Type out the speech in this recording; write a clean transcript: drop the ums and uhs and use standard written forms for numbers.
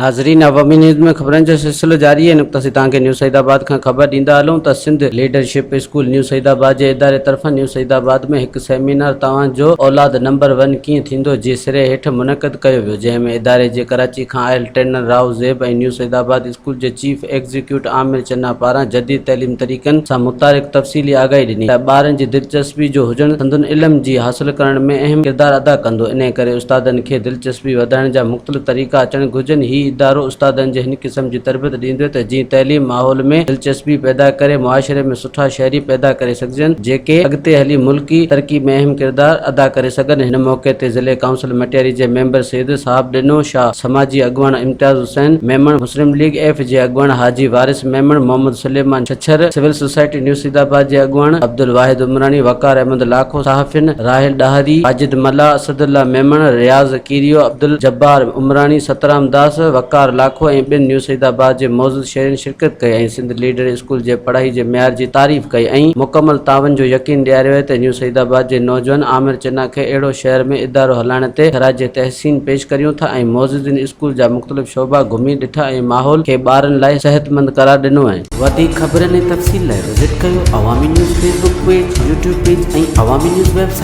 नाज़रीन, अवामी न्यूज़ में ख़बरनि जो सिलसिलो जारी है। नुक़्ता तव्हांखे न्यूज़ सईदाबाद खां ख़बर ॾींदा हलूं त Sindh leadership school new Saeedabad जे इदारे तरफ़ां न्यू सईदाबाद में हिकु सेमिनार तव्हांजो औलाद नंबर 1 कीअं थींदो जे सिरे हेठि मुनक़द कयो वियो, जंहिंमें इदारे जे कराची खां आयल ट्रेनर राव ज़ेब ऐं न्यू सईदाबाद स्कूल जे चीफ एग्ज़ीक्यूटिव आमिर चन्ना पारां जदीद तइलीम तरीक़नि सां मुतालिक़ तफ़सीली आगाही ॾिनी त ॿारनि जी दिलचस्पी जो हुजणु संदुनि इल्म जी हासिल करण में अहम किरदारु अदा कंदो। इन करे उस्तादनि खे दिलचस्पी वधाइण जा मुख़्तलिफ़ तरीक़ा अचणु घुरिजनि। ही इदारो उस्तादनि जे हिन क़िस्म जी तरबियत ॾींदो त जीअं तइलीम माहौल में दिलचस्पी पैदा करे मुआशरे में सुठा शहरी पैदा करे सघजनि जेके अॻिते हली मुल्की तरक़ी में अहम किरदारु अदा करे सघनि। हिन मौक़े ते ज़िले काउंसिल मटियारी जे मेंबर सैयद साहब ॾिनो शाह, समाजी अॻुवान Imtiaz Hussain Memon, Muslim League F जे अॻुवान Haji Waris Memon, Mohammad Suleman Chhachhar, civil society new Saeedabad जे अॻुवान अब्दुल वाहिद उमरानी, वकार अहमद लाखो, साहफ़िन राहिल ॾाहरी, वाजिद मल्ला, असदुल्ला मेमण, रियाज़ कीरियो, अब्दुल जब्बार उमरानी, सतराम दास, वकार लाखो ऐं ॿियनि न्यू सईदाबाद जे मौजूद शहरियुनि शिरकत कई ऐं सिंध लीडर स्कूल जे पढ़ाई जे मयार जी तारीफ़ कई ऐं मुकमल तावन जो यकीन ॾियारियो त न्यू सईदाबाद जे नौजवान आमिर चन्ना खे अहिड़ो शहर में इदारो हलाइण ते ख़राज तहसीन पेश करियूं था ऐं मौजूदनि स्कूल जा मुख़्तलिफ़ शोबा घुमी ॾिठा ऐं माहौल खे ॿारनि लाइ सेहतमंद करार ॾिनो आहे। वधीक ख़बरनि ऐं तफ़सील लाइ विज़िट कयो अवामी news Facebook page, YouTube page ऐं अवामी न्यूज़ वेबसाइट।